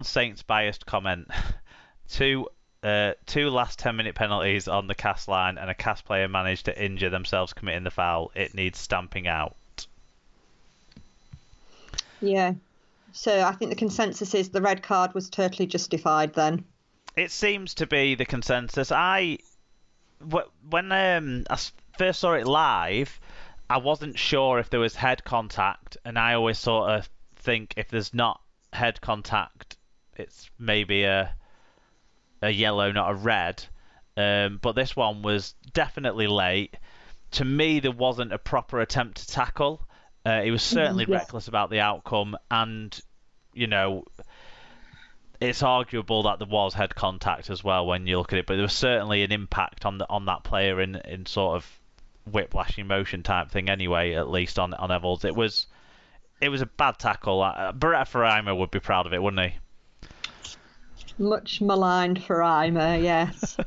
Saints biased comment. Two last 10-minute penalties on the cast line, and a cast player managed to injure themselves committing the foul. It needs stamping out. Yeah. So I think the consensus is the red card was totally justified then. It seems to be the consensus. When I first saw it live, I wasn't sure if there was head contact, and I always sort of think if there's not head contact, it's maybe a yellow, not a red. But this one was definitely late. To me, there wasn't a proper attempt to tackle. He was certainly reckless about the outcome, and it's arguable that there was head contact as well when you look at it. But there was certainly an impact on that player in sort of whiplashing motion type thing. Anyway, at least on Evalds, it was a bad tackle. Beretta Faraimo would be proud of it, wouldn't he? Much maligned Faraimo, yes.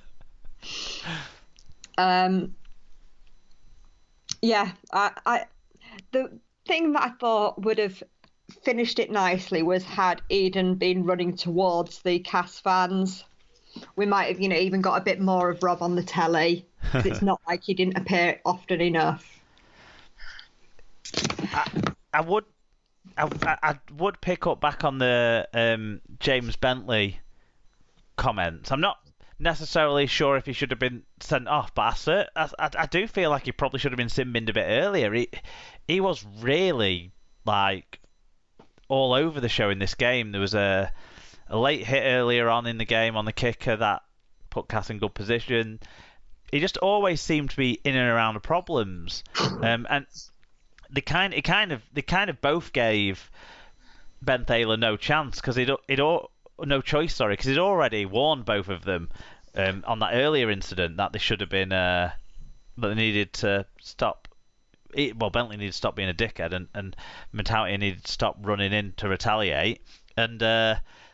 The thing that I thought would have finished it nicely was had Eden been running towards the cast fans. We might have, even got a bit more of Rob on the telly. It's not like he didn't appear often enough. I would pick up back on the James Bentley comments. I'm not necessarily sure if he should have been sent off, but I do feel like he probably should have been sin-binned a bit earlier. He was really all over the show in this game. There was a late hit earlier on in the game on the kicker that put Cass in good position. He just always seemed to be in and around the problems, and they kind of both gave Ben Thaler no chance because no choice, sorry, because he'd already warned both of them on that earlier incident that they should have been that they needed to stop. Well, Bentley needed to stop being a dickhead, and Matautia needed to stop running in to retaliate. And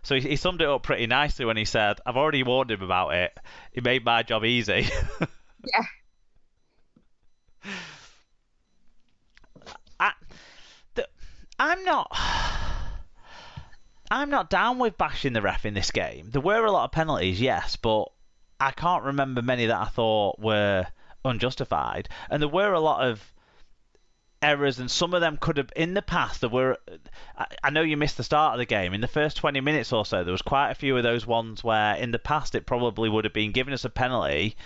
so he summed it up pretty nicely when he said, "I've already warned him about it. He made my job easy." Yeah. I'm not down with bashing the ref in this game. There were a lot of penalties, yes, but I can't remember many that I thought were unjustified. And there were a lot of errors, and some of them could have, in the past, there were, I know you missed the start of the game. In the first 20 minutes or so, there was quite a few of those ones where, in the past, it probably would have been giving us a penalty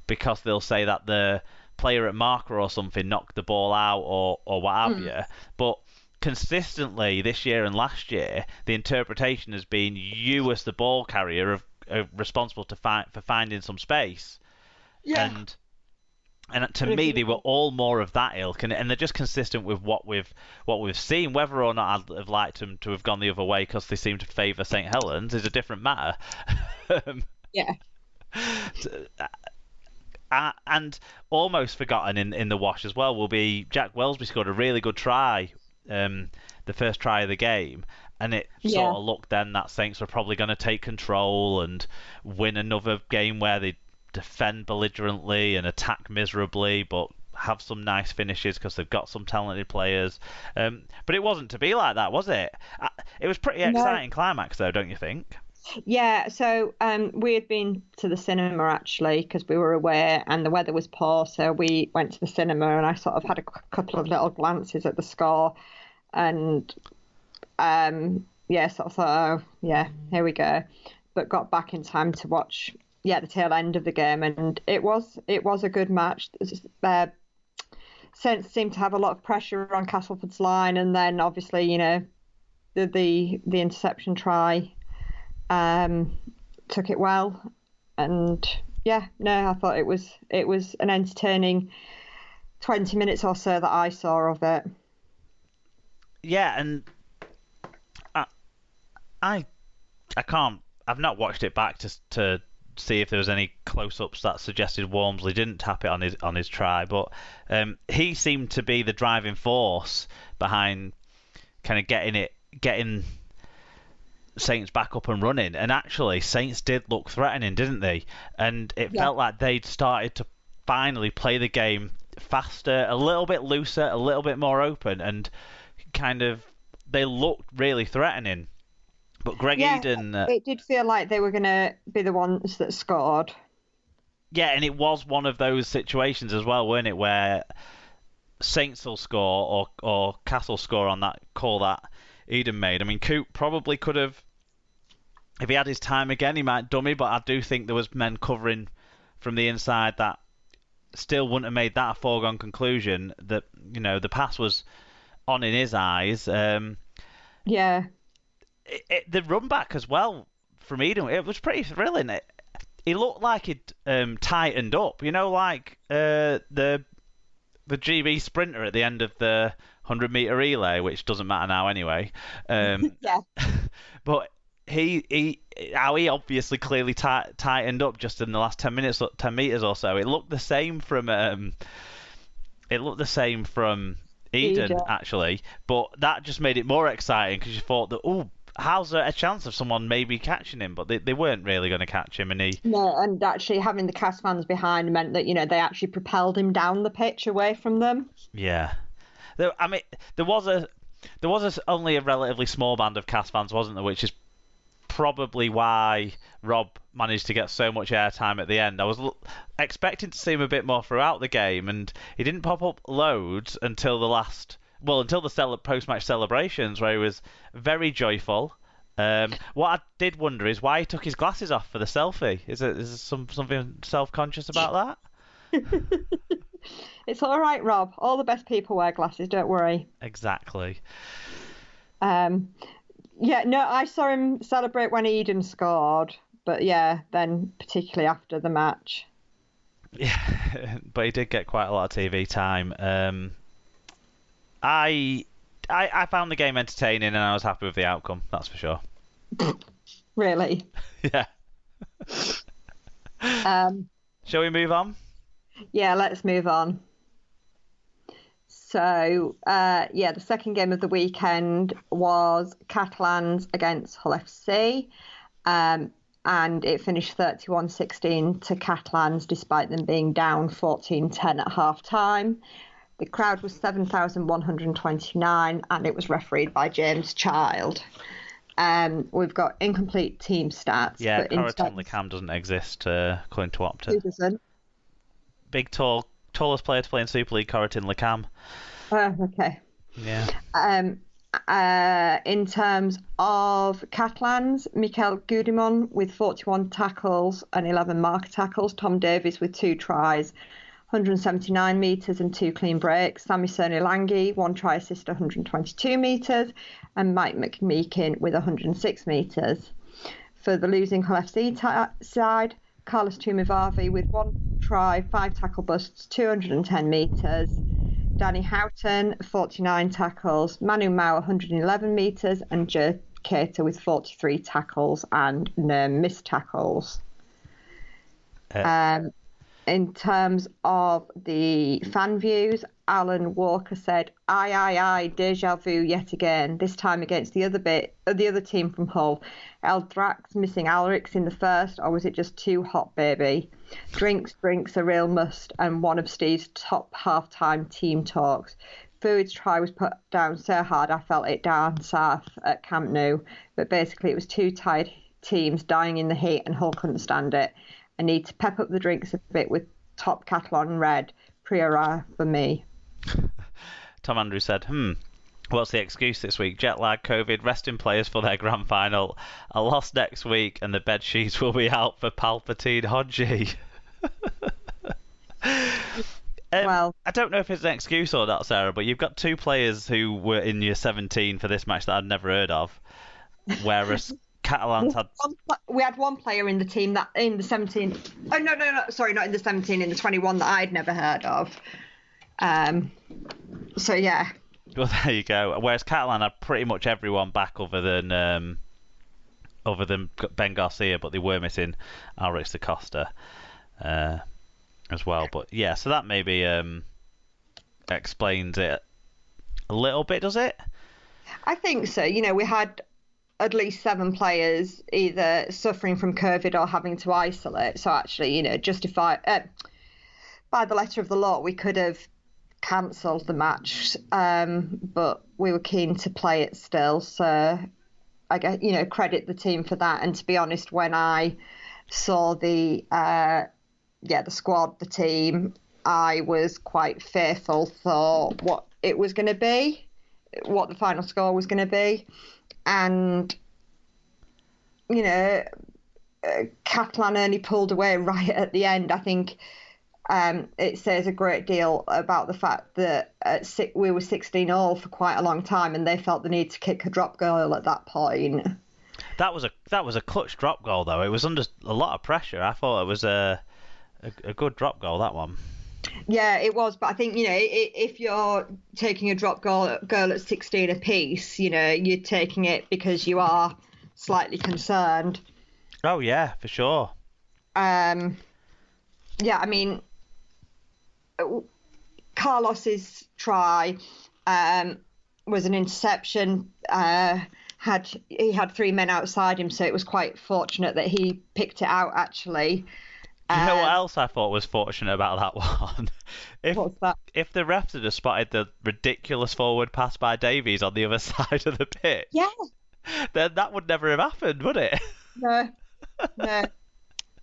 because they'll say that the player at marker or something knocked the ball out or what have you. But consistently this year and last year, the interpretation has been you as the ball carrier are responsible for finding some space. Yeah. And to me, they were all more of that ilk, and they're just consistent with what we've seen. Whether or not I'd have liked them to have gone the other way because they seem to favour St Helens is a different matter. Yeah. And almost forgotten in the wash as well will be Jack Wellsby scored a really good try, the first try of the game, and it sort of looked then that Saints were probably going to take control and win another game where they defend belligerently and attack miserably, but have some nice finishes because they've got some talented players. But it wasn't to be like that, was it? It was pretty exciting climax, though, don't you think? Yeah, so we had been to the cinema actually because we were away and the weather was poor, so we went to the cinema and I sort of had a couple of little glances at the score and sort of thought, oh yeah, here we go, but got back in time to watch the tail end of the game, and it was a good match. Saints seemed to have a lot of pressure on Castleford's line, and then obviously the interception try took it well, and I thought it was an entertaining 20 minutes or so that I saw of it. Yeah, and I've not watched it back to see if there was any close-ups that suggested Walmsley didn't tap it on his try, but he seemed to be the driving force behind kind of getting Saints back up and running. And actually, Saints did look threatening, didn't they? And it felt like they'd started to finally play the game faster, a little bit looser, a little bit more open, and kind of they looked really threatening. But Greg Yeah, Eden, it did feel like they were going to be the ones that scored. yeah, and it was one of those situations as well, weren't it, where Saints will score or Castle score on that call that Eden made. I mean, Coop probably could have, if he had his time again, he might dummy, but I do think there was men covering from the inside that still wouldn't have made that a foregone conclusion. That the pass was on in his eyes. Yeah. The run back as well from Eden, it was pretty thrilling. He looked like he'd tightened up, like the GB sprinter at the end of the 100-meter relay, which doesn't matter now anyway. Yeah. But he obviously clearly tightened up just in the last 10 meters or so. It looked the same from Eden actually, but that just made it more exciting because you thought that, oh, how's there a chance of someone maybe catching him? But they weren't really going to catch him, and he. No, and actually having the cast fans behind meant that they actually propelled him down the pitch away from them. Yeah, I mean, there was only a relatively small band of cast fans, wasn't there? Which is probably why Rob managed to get so much airtime at the end. I was expecting to see him a bit more throughout the game, and he didn't pop up loads until the post-match celebrations, where he was very joyful. What I did wonder is why he took his glasses off for the selfie. Is there something self-conscious about that? It's all right, Rob. All the best people wear glasses, don't worry. Exactly. Yeah, no, I saw him celebrate when Eden scored, but yeah, then particularly after the match. Yeah, but he did get quite a lot of TV time. I found the game entertaining, and I was happy with the outcome. That's for sure. Really? Yeah. Shall we move on? Yeah, let's move on. So, the second game of the weekend was Catalans against Hull FC, and it finished 31-16 to Catalans despite them being down 14-10 at half-time. The crowd was 7,129 and it was refereed by James Child. We've got incomplete team stats. Yeah, Corrigan Lecam doesn't exist, according to Opta. Who doesn't? Big, tallest player to play in Super League, Corrigan Lecam. Okay. Yeah. In terms of Catalans, Mikel Gudimon with 41 tackles and 11 marker tackles. Tom Davies with 2 tries, 179 metres and 2 clean breaks. Sami Sonilangi, 1 try assist, 122 metres. And Mike McMeekin with 106 metres. For the losing Hull FC side, Carlos Tumivavi with 1 try, 5 tackle busts, 210 metres. Danny Houghton, 49 tackles. Manu Mao, 111 metres. And Joe Cater with 43 tackles and no missed tackles. In terms of the fan views, Alan Walker said, aye, deja vu yet again, this time against the other team from Hull. Eldrax missing Alrix in the first, or was it just too hot, baby? Drinks, a real must, and one of Steve's top half-time team talks. Foods try was put down so hard I felt it down south at Camp Nou, but basically it was 2 tired teams dying in the heat and Hull couldn't stand it. I need to pep up the drinks a bit with top Catalan red, Priora for me. Tom Andrews said, what's the excuse this week? Jet lag, COVID, resting players for their grand final. A loss next week and the bed sheets will be out for Palpatine Hodgie. Well, I don't know if it's an excuse or not, Sarah, but you've got 2 players who were in your 17 for this match that I'd never heard of, whereas Catalans had... We had 1 player in the team that in the 17. Oh no! Sorry, not in the 17. In the 21 that I'd never heard of. So yeah. Well, there you go. Whereas Catalan had pretty much everyone back other than Ben Garcia, but they were missing Alrix da Costa as well. But yeah, so that maybe explains it a little bit, does it? I think so. We had at least 7 players either suffering from COVID or having to isolate. So actually, justify by the letter of the law, we could have cancelled the match, but we were keen to play it still. So I guess, credit the team for that. And to be honest, when I saw the squad, the team, I was quite fearful for what it was going to be, what the final score was going to be. And, Catalan only pulled away right at the end. I think it says a great deal about the fact that we were 16-all for quite a long time, and they felt the need to kick a drop goal at that point. That was a clutch drop goal, though. It was under a lot of pressure. I thought it was a good drop goal, that one. Yeah, it was. But I think, if you're taking a drop goal at 16 apiece, you're taking it because you are slightly concerned. Oh, yeah, for sure. Yeah, I mean, Carlos's try was an interception. He had three men outside him, so it was quite fortunate that he picked it out, actually. Do you know what else I thought was fortunate about that one? What's that? If the refs had just spotted the ridiculous forward pass by Davies on the other side of the pitch, Yeah, then that would never have happened, would it? no.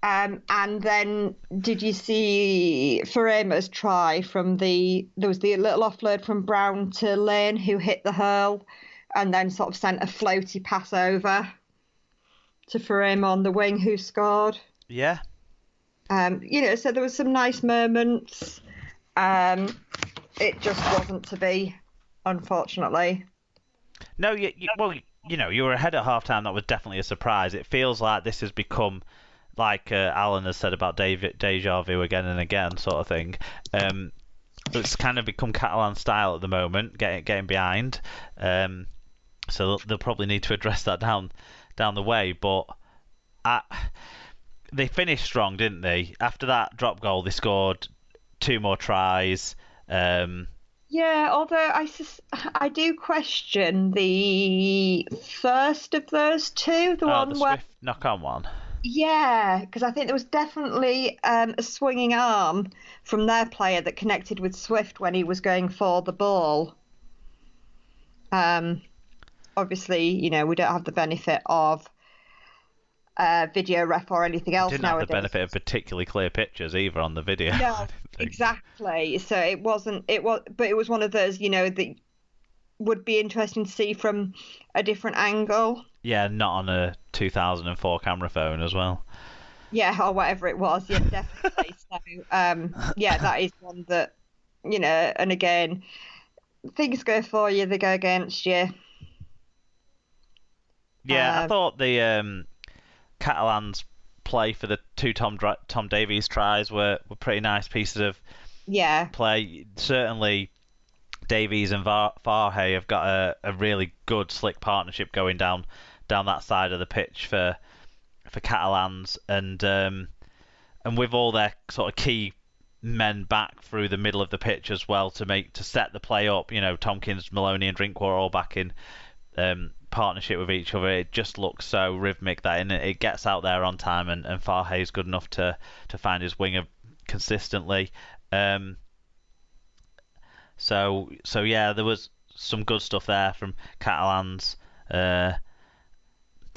And then did you see Farema's try there was the little offload from Brown to Lane, who hit the hurl and then sort of sent a floaty pass over to Farema on the wing, who scored. Yeah. So there was some nice moments. It just wasn't to be, unfortunately. No, you were ahead at half-time. That was definitely a surprise. It feels like this has become, like Alan has said about deja vu again and again, sort of thing. It's kind of become Catalan style at the moment, getting behind. So they'll probably need to address that down the way. But they finished strong, didn't they? After that drop goal, they scored two more tries. Yeah, although I do question the first of those two, the one where Swift knock-on one. Yeah, because I think there was definitely a swinging arm from their player that connected with Swift when he was going for the ball. Obviously, we don't have the benefit of video ref or anything else Didn't nowadays. have the benefit of particularly clear pictures either on the video. No, exactly. So it was one of those, that would be interesting to see from a different angle. Yeah, not on a 2004 camera phone as well. Yeah, or whatever it was. Yeah, definitely. So, that is one that, and again, things go for you, they go against you. Yeah, I thought the Catalans' play for the two Tom Davies tries were pretty nice pieces of play. Certainly, Davies and Farhay have got a really good, slick partnership going down that side of the pitch for Catalans, and with all their sort of key men back through the middle of the pitch as well to set the play up. Tompkins, Maloney, and Drinkwater all back in partnership with each other. It just looks so rhythmic that it gets out there on time, and Farhay's good enough to find his winger consistently. So yeah, there was some good stuff there from Catalans.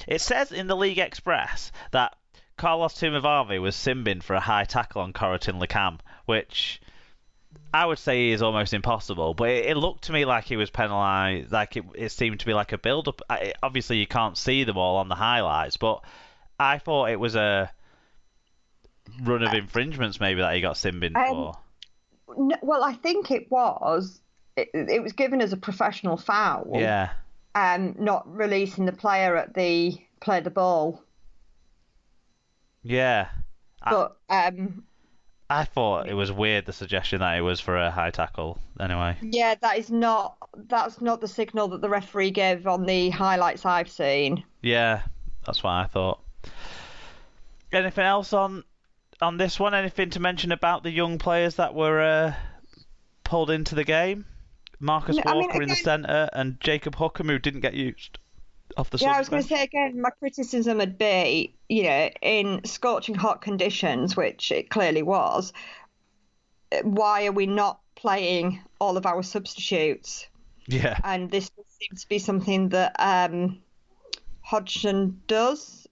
It says in the League Express that Carlos Tumavave was simbin for a high tackle on Corotin Lecam, which I would say is almost impossible. But it looked to me like he was penalised, like it seemed to be like a build-up. Obviously, you can't see them all on the highlights, but I thought it was a run of infringements maybe that he got simbin for. Well, I think it was. It was given as a professional foul. Yeah. Not releasing the player at the play the ball. Yeah. But I thought it was weird, the suggestion that it was for a high tackle. Anyway. Yeah, that's not the signal that the referee gave on the highlights I've seen. Yeah, that's what I thought. Anything else on this one? Anything to mention about the young players that were pulled into the game? Marcus Walker in the centre and Jacob Hookham, who didn't get used off the Yeah, I was going to say again, my criticism would be, in scorching hot conditions, which it clearly was, why are we not playing all of our substitutes? Yeah. And this seems to be something that Hodgson does.